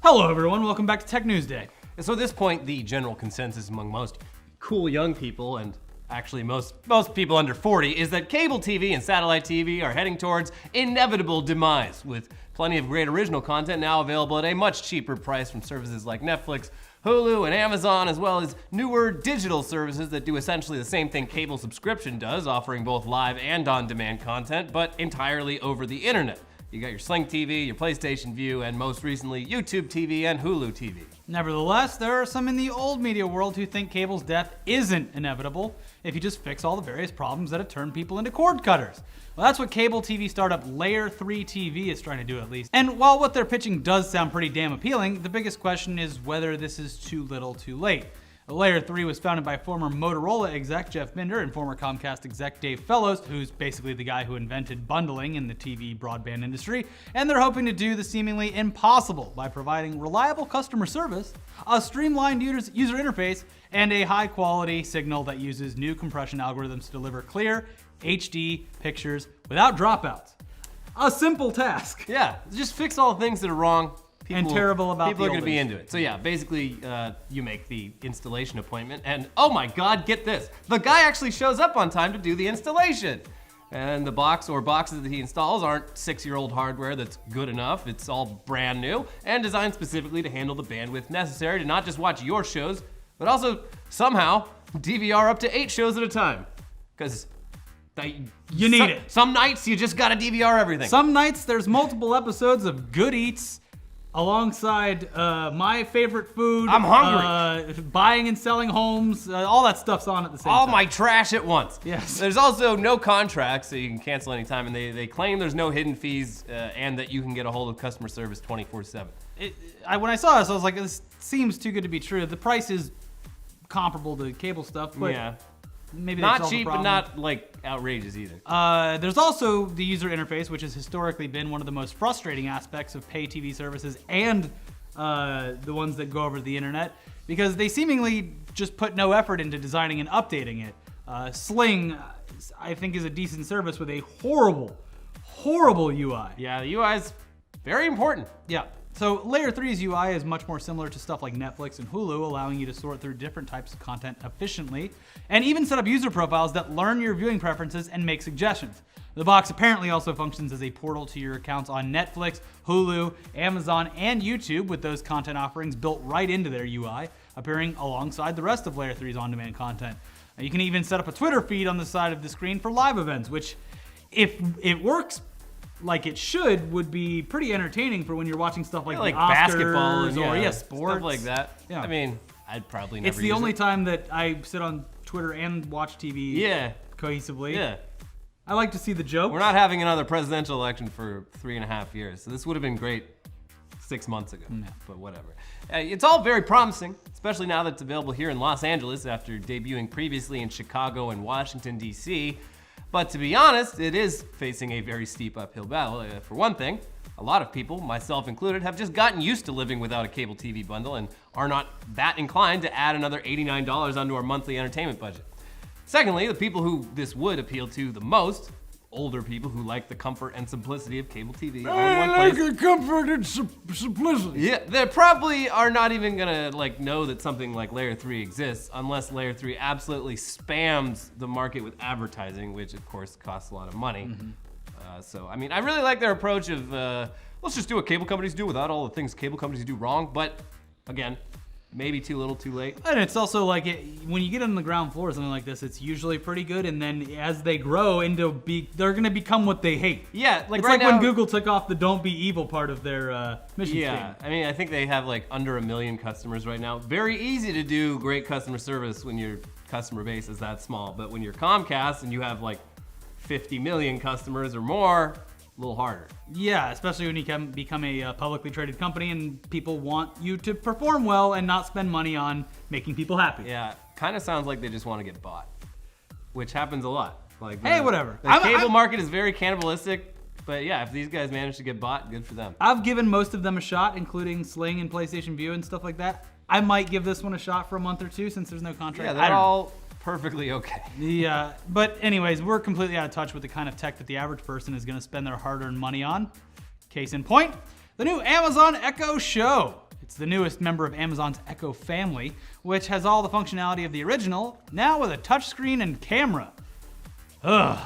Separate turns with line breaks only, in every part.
Hello everyone, welcome back to Tech News Day.
And so at this point, the general consensus among most cool young people, and actually most people under 40, is that cable TV and satellite TV are heading towards inevitable demise, with plenty of great original content now available at a much cheaper price from services like Netflix, Hulu, and Amazon, as well as newer digital services that do essentially the same thing cable subscription does, offering both live and on-demand content, but entirely over the internet. You got your Sling TV, your PlayStation View, and most recently YouTube TV and Hulu TV.
Nevertheless, there are some in the old media world who think cable's death isn't inevitable if you just fix all the various problems that have turned people into cord cutters. Well, that's what cable TV startup Layer 3 TV is trying to do, at least. And while what they're pitching does sound pretty damn appealing, the biggest question is whether this is too little too late. Layer 3 was founded by former Motorola exec Jeff Binder and former Comcast exec Dave Fellows, who's basically the guy who invented bundling in the TV broadband industry, and they're hoping to do the seemingly impossible by providing reliable customer service, a streamlined user interface, and a high-quality signal that uses new compression algorithms to deliver clear, HD pictures without dropouts. A simple task.
Yeah, just fix all the things that are wrong.
And terrible about
people are going to be into it. So yeah, basically you make the installation appointment and oh my God, get this. The guy actually shows up on time to do the installation. And the box or boxes that he installs aren't 6-year-old hardware that's good enough. It's all brand new and designed specifically to handle the bandwidth necessary to not just watch your shows, but also somehow DVR up to 8 shows at a time. Because
you need it.
Some nights you just gotta DVR everything.
Some nights there's multiple episodes of Good Eats alongside my favorite food.
I'm hungry.
Buying and selling homes, all that stuff's on at the same time.
All my trash at once.
Yes.
There's also no contracts, so you can cancel anytime, and they claim there's no hidden fees and that you can get a hold of customer service 24/7.
When I saw this, I was like, this seems too good to be true. The price is comparable to cable stuff, but
yeah.
Maybe
not cheap, but not like outrageous either.
There's also the user interface, which has historically been one of the most frustrating aspects of pay TV services and the ones that go over the internet, because they seemingly just put no effort into designing and updating it. Sling, I think, is a decent service with a horrible UI.
Yeah, the UI is very important.
Yeah. So Layer 3's UI is much more similar to stuff like Netflix and Hulu, allowing you to sort through different types of content efficiently, and even set up user profiles that learn your viewing preferences and make suggestions. The box apparently also functions as a portal to your accounts on Netflix, Hulu, Amazon, and YouTube, with those content offerings built right into their UI, appearing alongside the rest of Layer 3's on-demand content. You can even set up a Twitter feed on the side of the screen for live events, which, if it works like it should, would be pretty entertaining for when you're watching stuff like the Oscars
basketball and
sports.
Stuff like that.
Yeah.
I mean, I'd probably never
It's the only time that I sit on Twitter and watch TV cohesively.
Yeah.
I like to see the jokes.
We're not having another presidential election for 3.5 years, so this would have been great 6 months ago, but whatever. It's all very promising, especially now that it's available here in Los Angeles after debuting previously in Chicago and Washington, D.C., but to be honest, it is facing a very steep uphill battle. For one thing, a lot of people, myself included, have just gotten used to living without a cable TV bundle and are not that inclined to add another $89 onto our monthly entertainment budget. Secondly, the people who this would appeal to the most, older people who like the comfort and simplicity of cable TV.
I like the comfort and simplicity.
Yeah, they probably are not even gonna know that something like Layer 3 exists unless Layer 3 absolutely spams the market with advertising, which of course costs a lot of money. So, I mean, I really like their approach of, let's just do what cable companies do without all the things cable companies do wrong, but again, maybe too little too late.
And it's also like, when you get on the ground floor or something like this, it's usually pretty good, and then as they grow they're gonna become what they hate.
Yeah,
it's like when Google took off the "Don't be evil" part of their mission statement.
Yeah, I mean, I think they have under 1 million customers right now. Very easy to do great customer service when your customer base is that small, but when you're Comcast and you have 50 million customers or more, a little harder.
Yeah, especially when you can become a publicly traded company and people want you to perform well and not spend money on making people happy.
Yeah, kind of sounds like they just want to get bought, which happens a lot.
Hey, whatever.
The cable market is very cannibalistic, but yeah, if these guys manage to get bought, good for them.
I've given most of them a shot, including Sling and PlayStation View and stuff like that. I might give this one a shot for a month or two since there's no contract.
Yeah, they're all perfectly okay.
Yeah, but anyways, we're completely out of touch with the kind of tech that the average person is going to spend their hard-earned money on. Case in point, the new Amazon Echo Show. It's the newest member of Amazon's Echo family, which has all the functionality of the original, now with a touchscreen and camera. Ugh.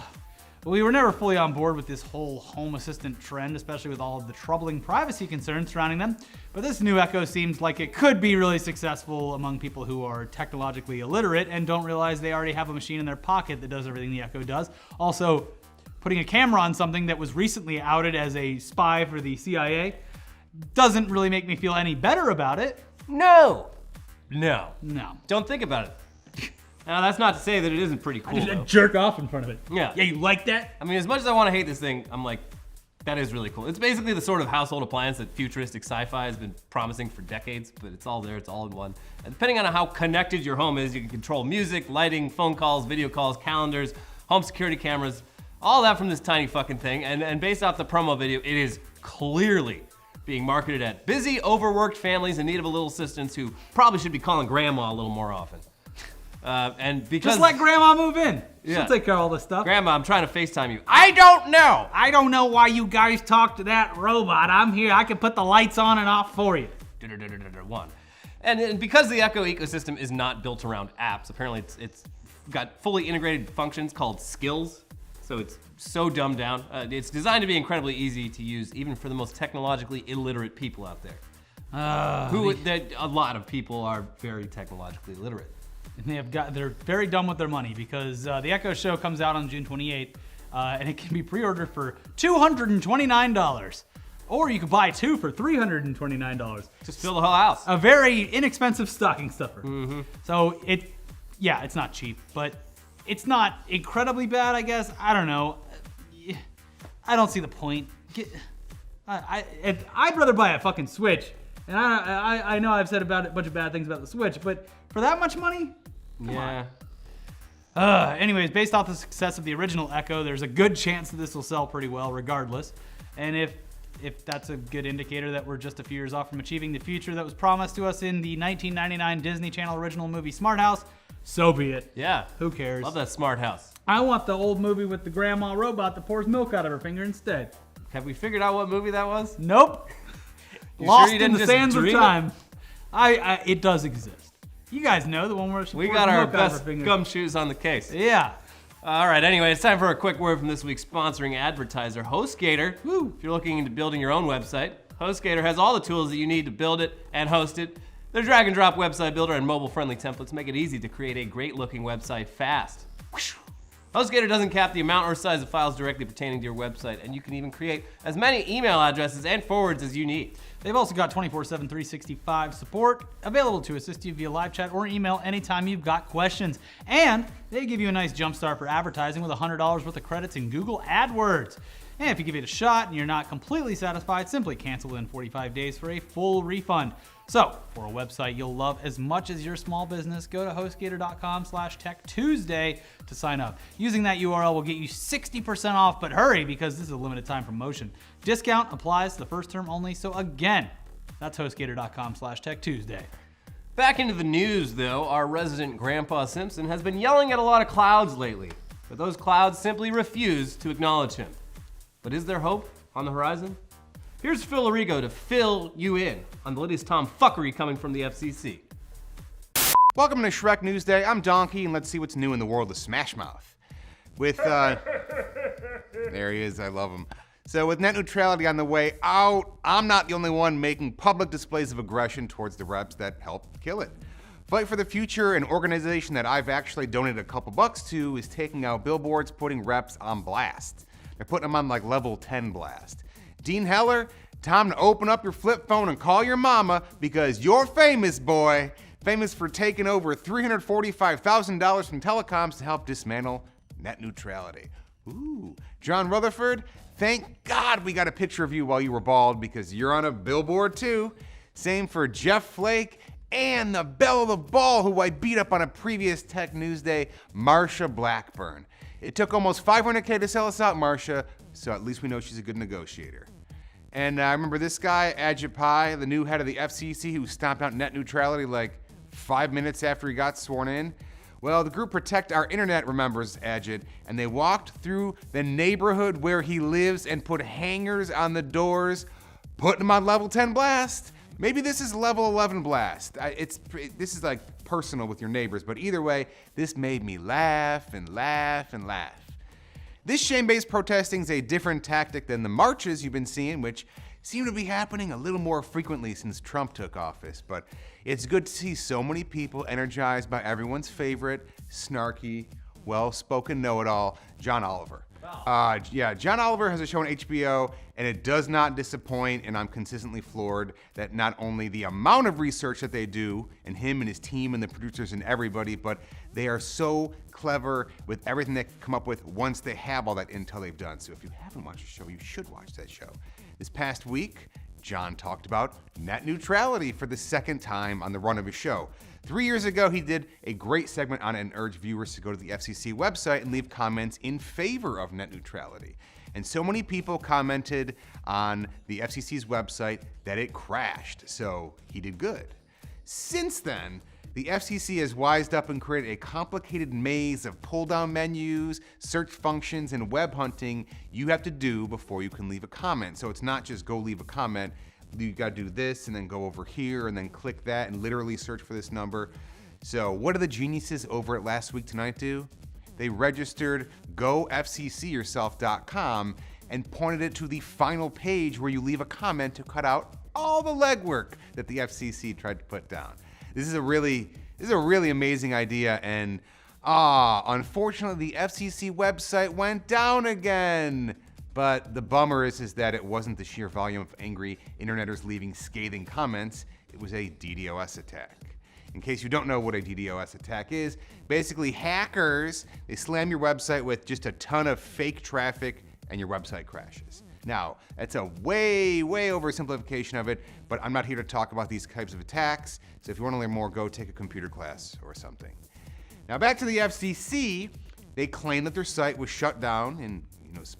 We were never fully on board with this whole home assistant trend, especially with all of the troubling privacy concerns surrounding them. But this new Echo seems like it could be really successful among people who are technologically illiterate and don't realize they already have a machine in their pocket that does everything the Echo does. Also, putting a camera on something that was recently outed as a spy for the CIA doesn't really make me feel any better about it.
No. Don't think about it. Now, that's not to say that it isn't pretty cool, though.
Jerk off in front of it.
Yeah.
Yeah, you like that?
I mean, as much as I want to hate this thing, I'm like, that is really cool. It's basically the sort of household appliance that futuristic sci-fi has been promising for decades, but it's all there, it's all in one. And depending on how connected your home is, you can control music, lighting, phone calls, video calls, calendars, home security cameras, all that from this tiny fucking thing. And based off the promo video, it is clearly being marketed at busy, overworked families in need of a little assistance who probably should be calling grandma a little more often. And because
just let grandma move in.
Yeah.
She'll take care of all this stuff.
Grandma, I'm trying to FaceTime you. I don't know.
I don't know why you guys talk to that robot. I'm here. I can put the lights on and off for you.
One. And because the Echo ecosystem is not built around apps, apparently it's got fully integrated functions called skills. So it's so dumbed down. It's designed to be incredibly easy to use, even for the most technologically illiterate people out there. A lot of people are very technologically illiterate.
And they're very dumb with their money because the Echo Show comes out on June 28th, and it can be pre-ordered for $229. Or you could buy two for $329.
Just fill the whole house.
A very inexpensive stocking stuffer.
Mm-hmm.
So it's not cheap, but it's not incredibly bad, I guess. I don't know. I don't see the point. I'd rather buy a fucking Switch. And I know I've said about a bunch of bad things about the Switch, but for that much money? Come on. Anyways, based off the success of the original Echo, there's a good chance that this will sell pretty well regardless. And if that's a good indicator that we're just a few years off from achieving the future that was promised to us in the 1999 Disney Channel original movie Smart House, so be it.
Yeah.
Who cares?
Love that Smart House.
I want the old movie with the grandma robot that pours milk out of her finger instead.
Have we figured out what movie that was?
Nope. Lost in the sands of time. It does exist. You guys know the one where she
we
pours
got our
milk out of her
best
finger.
gumshoes on the case.
Yeah.
All right, anyway, it's time for a quick word from this week's sponsoring advertiser, HostGator. Woo! If you're looking into building your own website, HostGator has all the tools that you need to build it and host it. Their drag and drop website builder and mobile-friendly templates make it easy to create a great-looking website fast. HostGator doesn't cap the amount or size of files directly pertaining to your website, and you can even create as many email addresses and forwards as you need.
They've also got 24/7 365 support available to assist you via live chat or email anytime you've got questions. And they give you a nice jump start for advertising with $100 worth of credits in Google AdWords. And if you give it a shot and you're not completely satisfied, simply cancel within 45 days for a full refund. So, for a website you'll love as much as your small business, go to hostgator.com/TechTuesday to sign up. Using that URL will get you 60% off, but hurry because this is a limited time promotion. Discount applies to the first term only, so again, that's hostgator.com/TechTuesday.
Back into the news, though, our resident Grandpa Simpson has been yelling at a lot of clouds lately, but those clouds simply refuse to acknowledge him. But is there hope on the horizon? Here's Phil Arrigo to fill you in on the latest tomfuckery coming from the FCC.
Welcome to Shrek News Day. I'm Donkey, and let's see what's new in the world of Smash Mouth. There he is, I love him. So with net neutrality on the way out, I'm not the only one making public displays of aggression towards the reps that helped kill it. Fight for the Future, an organization that I've actually donated a couple bucks to, is taking out billboards putting reps on blast. They're putting them on like level 10 blast. Dean Heller, time to open up your flip phone and call your mama because you're famous, boy. Famous for taking over $345,000 from telecoms to help dismantle net neutrality. Ooh, John Rutherford, thank God we got a picture of you while you were bald because you're on a billboard too. Same for Jeff Flake and the belle of the ball who I beat up on a previous Tech News Day, Marsha Blackburn. It took almost $500K to sell us out, Marsha, so at least we know she's a good negotiator. And I remember this guy, Ajit Pai, the new head of the FCC who stomped out net neutrality like 5 minutes after he got sworn in. Well, the group Protect Our Internet remembers Ajit, and they walked through the neighborhood where he lives and put hangers on the doors, putting him on level 10 blast. Maybe this is level 11 blast. This is like personal with your neighbors, but either way, this made me laugh and laugh and laugh. This shame-based protesting is a different tactic than the marches you've been seeing, which seem to be happening a little more frequently since Trump took office. But it's good to see so many people energized by everyone's favorite, snarky, well-spoken know-it-all, John Oliver. John Oliver has a show on HBO, and it does not disappoint, and I'm consistently floored that not only the amount of research that they do, and him and his team and the producers and everybody, but they are so clever with everything they come up with once they have all that intel they've done. So if you haven't watched the show, you should watch that show. This past week, John talked about net neutrality for the second time on the run of his show. 3 years ago, he did a great segment on it and urged viewers to go to the FCC website and leave comments in favor of net neutrality. And so many people commented on the FCC's website that it crashed, so he did good. Since then, the FCC has wised up and created a complicated maze of pull-down menus, search functions, and web hunting you have to do before you can leave a comment. So it's not just go leave a comment. You gotta do this and then go over here and then click that and literally search for this number. So what do the geniuses over at Last Week Tonight do? They registered gofccyourself.com and pointed it to the final page where you leave a comment to cut out all the legwork that the FCC tried to put down. This is a really amazing idea, and unfortunately the FCC website went down again. But the bummer is that it wasn't the sheer volume of angry interneters leaving scathing comments, it was a DDoS attack. In case you don't know what a DDoS attack is, basically hackers, they slam your website with just a ton of fake traffic and your website crashes. Now, that's a way oversimplification of it, but I'm not here to talk about these types of attacks, so if you want to learn more, go take a computer class or something. Now back to the FCC, they claim that their site was shut down and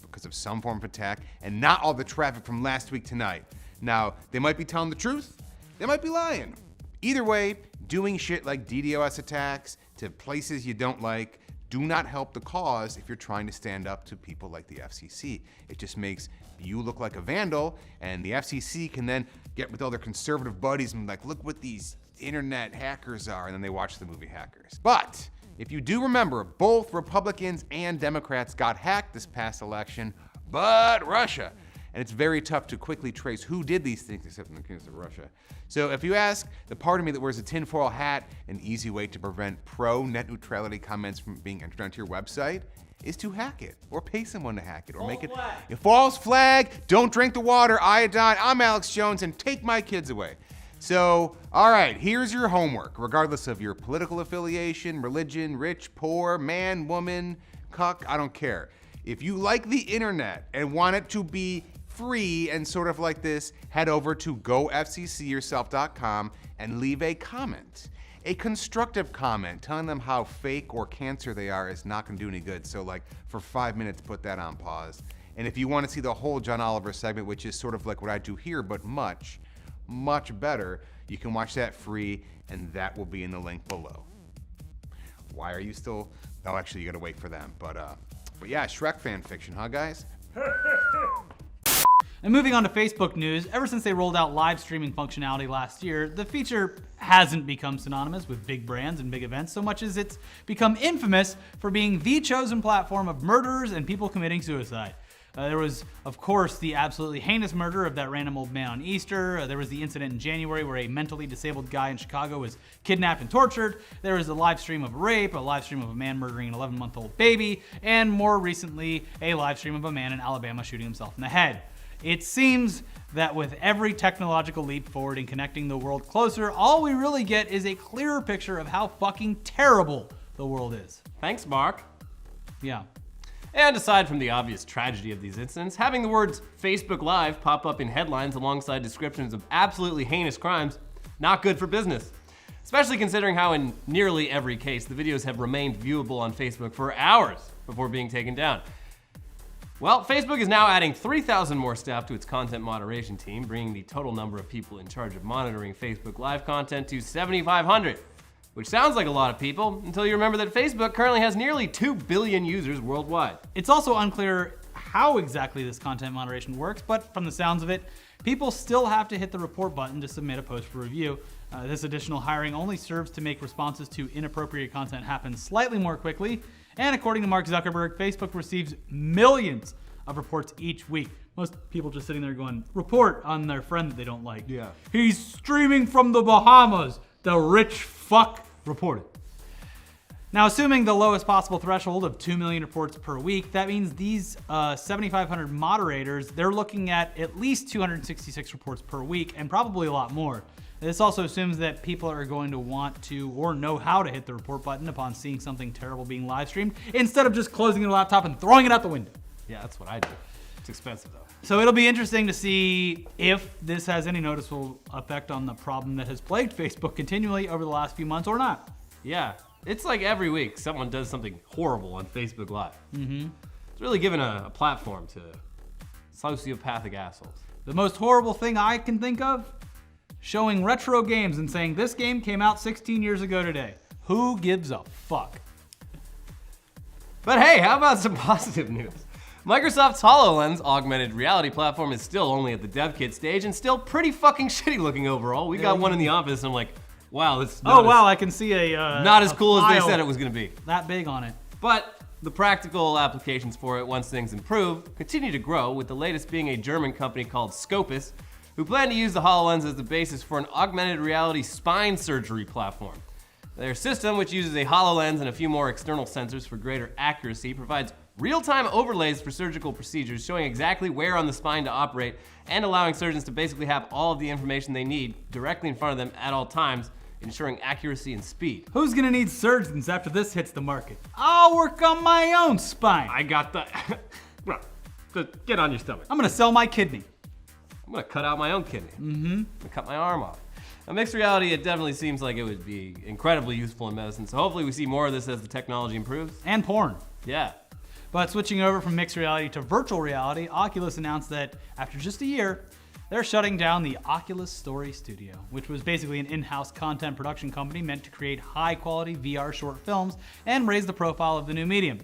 because of some form of attack, and not all the traffic from Last Week Tonight. Now, they might be telling the truth, they might be lying. Either way, doing shit like DDoS attacks to places you don't like do not help the cause if you're trying to stand up to people like the FCC. It just makes you look like a vandal, and the FCC can then get with all their conservative buddies and be like, look what these internet hackers are, and then they watch the movie Hackers. But if you do remember, both Republicans and Democrats got hacked this past election, but Russia. And it's very tough to quickly trace who did these things, except in the case of Russia. So if you ask the part of me that wears a tinfoil hat, an easy way to prevent pro-net neutrality comments from being entered onto your website is to hack it, or pay someone to hack it, or make it a false flag, don't drink the water, iodine, I'm Alex Jones, and take my kids away. So, all right, here's your homework, regardless of your political affiliation, religion, rich, poor, man, woman, cuck, I don't care. If you like the internet and want it to be free and sort of like this, head over to gofccyourself.com and leave a comment. A constructive comment telling them how fake or cancer they are is not gonna do any good. So like for 5 minutes, put that on pause. And if you wanna see the whole John Oliver segment, which is sort of like what I do here, but much better, you can watch that free, and that will be in the link below. Why are you still, oh, actually you gotta wait for them. But yeah, Shrek fan fiction, huh guys?
And moving on to Facebook news, ever since they rolled out live streaming functionality last year, the feature hasn't become synonymous with big brands and big events so much as it's become infamous for being the chosen platform of murderers and people committing suicide. There was, of course, the absolutely heinous murder of that random old man on Easter. There was the incident in January where a mentally disabled guy in Chicago was kidnapped and tortured. There was a live stream of rape, a live stream of a man murdering an 11-month-old baby, and more recently, a live stream of a man in Alabama shooting himself in the head. It seems that with every technological leap forward in connecting the world closer, all we really get is a clearer picture of how fucking terrible the world is.
Thanks, Mark.
Yeah.
And aside from the obvious tragedy of these incidents, having the words Facebook Live pop up in headlines alongside descriptions of absolutely heinous crimes, not good for business. Especially considering how in nearly every case, the videos have remained viewable on Facebook for hours before being taken down. Well, Facebook is now adding 3,000 more staff to its content moderation team, bringing the total number of people in charge of monitoring Facebook Live content to 7,500. Which sounds like a lot of people until you remember that Facebook currently has nearly 2 billion users worldwide.
It's also unclear how exactly this content moderation works, but from the sounds of it, people still have to hit the report button to submit a post for review. This additional hiring only serves to make responses to inappropriate content happen slightly more quickly. And according to Mark Zuckerberg, Facebook receives millions of reports each week. Most people just sitting there going, report on their friend that they don't like.
Yeah.
He's streaming from the Bahamas. The rich fuck reported. Now, assuming the lowest possible threshold of 2 million reports per week, that means these 7,500 moderators, they're looking at least 266 reports per week and probably a lot more. This also assumes that people are going to want to or know how to hit the report button upon seeing something terrible being live streamed instead of just closing their laptop and throwing it out the window.
Yeah, that's what I do. It's expensive though.
So it'll be interesting to see if this has any noticeable effect on the problem that has plagued Facebook continually over the last few months or not.
Yeah, it's like every week someone does something horrible on Facebook Live. It's really given a platform to sociopathic assholes.
The most horrible thing I can think of, showing retro games and saying this game came out 16 years ago today. Who gives a fuck?
But hey, how about some positive news? Microsoft's HoloLens augmented reality platform is still only at the dev kit stage and still pretty fucking shitty looking overall. We got one in the office and I'm like, wow, this is
I can see
not as cool as they said it was gonna be.
That big on it.
But the practical applications for it, once things improve, continue to grow, with the latest being a German company called Scopus, who plan to use the HoloLens as the basis for an augmented reality spine surgery platform. Their system, which uses a HoloLens and a few more external sensors for greater accuracy, provides real-time overlays for surgical procedures, showing exactly where on the spine to operate and allowing surgeons to basically have all of the information they need directly in front of them at all times, ensuring accuracy and speed.
Who's gonna need surgeons after this hits the market? I'll work on my own spine.
I got the... Bro, just get on your stomach.
I'm gonna sell my kidney.
I'm gonna cut out my own kidney. I'm gonna cut my arm off. Now, mixed reality, it definitely seems like it would be incredibly useful in medicine, so hopefully we see more of this as the technology improves.
And porn.
Yeah.
But switching over from mixed reality to virtual reality, Oculus announced that after just a year, they're shutting down the Oculus Story Studio, which was basically an in-house content production company meant to create high-quality VR short films and raise the profile of the new medium.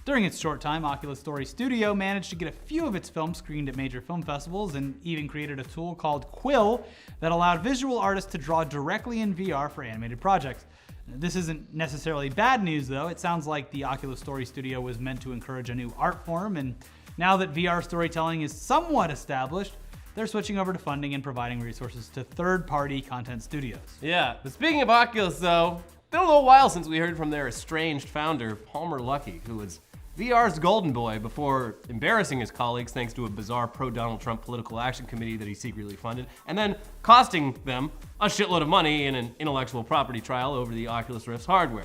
During its short time, Oculus Story Studio managed to get a few of its films screened at major film festivals and even created a tool called Quill that allowed visual artists to draw directly in VR for animated projects. This isn't necessarily bad news though. It sounds like the Oculus Story Studio was meant to encourage a new art form, and now that VR storytelling is somewhat established, they're switching over to funding and providing resources to third-party content studios.
Yeah, but speaking of Oculus though, been a little while since we heard from their estranged founder, Palmer Luckey, who was VR's golden boy before embarrassing his colleagues thanks to a bizarre pro-Donald Trump political action committee that he secretly funded, and then costing them a shitload of money in an intellectual property trial over the Oculus Rift's hardware.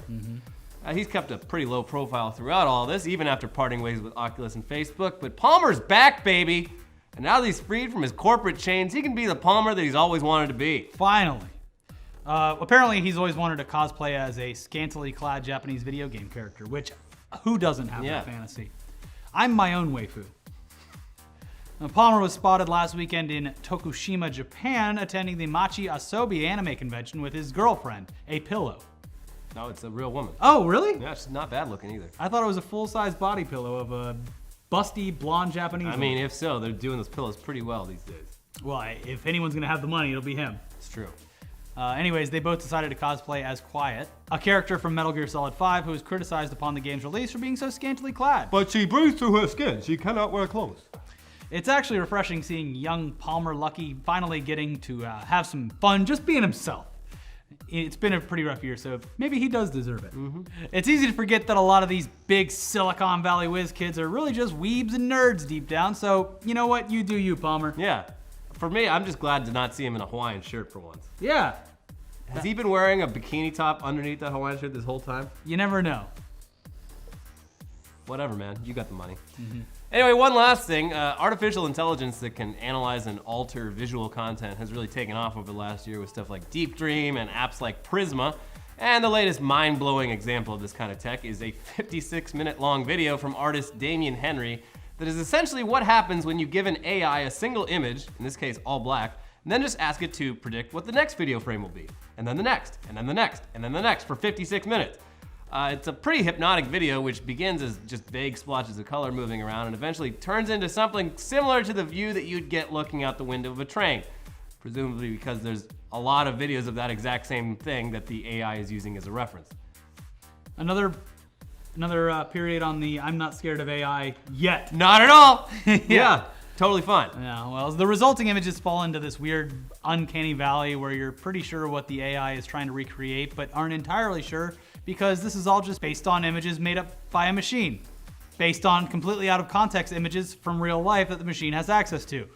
He's kept a pretty low profile throughout all this, even after parting ways with Oculus and Facebook, but Palmer's back, baby! And now that he's freed from his corporate chains, he can be the Palmer that he's always wanted to be.
Finally. Apparently he's always wanted to cosplay as a scantily clad Japanese video game character, which who doesn't have that fantasy? I'm my own waifu. Now, Palmer was spotted last weekend in Tokushima, Japan, attending the Machi Asobi anime convention with his girlfriend, a pillow.
No, it's a real woman.
Oh, really?
Yeah, she's not bad looking either.
I thought it was a full-size body pillow of a busty blonde Japanese
I
woman.
mean, if so, they're doing those pillows pretty well these days.
Well, if anyone's gonna have the money, it'll be him.
It's true.
Anyways, they both decided to cosplay as Quiet, a character from Metal Gear Solid 5 who was criticized upon the game's release for being so scantily clad.
But she breathes through her skin. She cannot wear clothes.
It's actually refreshing seeing young Palmer Luckey finally getting to have some fun just being himself. It's been a pretty rough year, so maybe he does deserve it. It's easy to forget that a lot of these big Silicon Valley whiz kids are really just weebs and nerds deep down, so you know what? You do you, Palmer.
Yeah. For me, I'm just glad to not see him in a Hawaiian shirt for once.
Yeah.
Has he been wearing a bikini top underneath that Hawaiian shirt this whole time?
You never know.
Whatever, man. You got the money. Anyway, one last thing. Artificial intelligence that can analyze and alter visual content has really taken off over the last year with stuff like Deep Dream and apps like Prisma. And the latest mind-blowing example of this kind of tech is a 56-minute long video from artist Damien Henry that is essentially what happens when you give an AI a single image, in this case all black, and then just ask it to predict what the next video frame will be. And then the next, and then the next, and then the next for 56 minutes. It's a pretty hypnotic video, which begins as just vague splotches of color moving around and eventually turns into something similar to the view that you'd get looking out the window of a train. Presumably because there's a lot of videos of that exact same thing that the AI is using as a reference.
Another period on the I'm not scared of AI yet.
Not at all! Yeah, totally fine.
Yeah, well, the resulting images fall into this weird uncanny valley where you're pretty sure what the AI is trying to recreate, but aren't entirely sure because this is all just based on images made up by a machine, based on completely out of context images from real life that the machine has access to.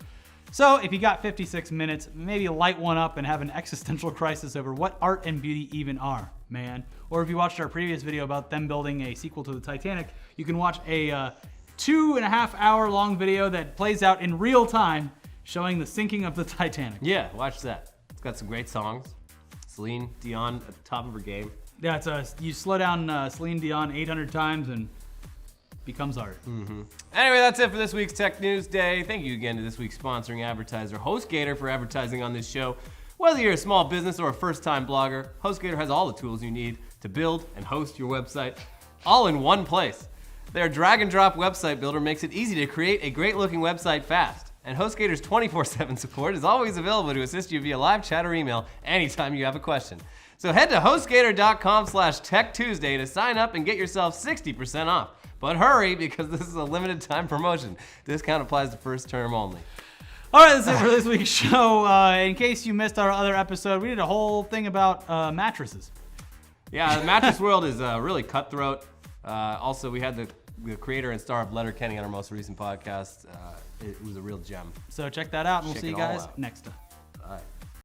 So if you got 56 minutes, maybe light one up and have an existential crisis over what art and beauty even are, man. Or if you watched our previous video about them building a sequel to the Titanic, you can watch a 2.5 hour long video that plays out in real time showing the sinking of the Titanic.
Yeah, watch that. It's got some great songs. Celine Dion at the top of her game.
Yeah, you slow down Celine Dion 800 times and becomes art.
Anyway, that's it for this week's Tech News Day. Thank you again to this week's sponsoring advertiser, HostGator, for advertising on this show. Whether you're a small business or a first-time blogger, HostGator has all the tools you need to build and host your website, all in one place. Their drag-and-drop website builder makes it easy to create a great-looking website fast. And HostGator's 24/7 support is always available to assist you via live chat or email anytime you have a question. So head to HostGator.com/TechTuesday to sign up and get yourself 60% off. But hurry, because this is a limited time promotion. Discount applies to first term only.
All right, that's it for this week's show. In case you missed our other episode, we did a whole thing about mattresses.
Yeah, the mattress world is really cutthroat. Also, we had the creator and star of Letterkenny on our most recent podcast. It was a real gem.
So check that out, and we'll
Check
see you
it all
guys
out.
next time.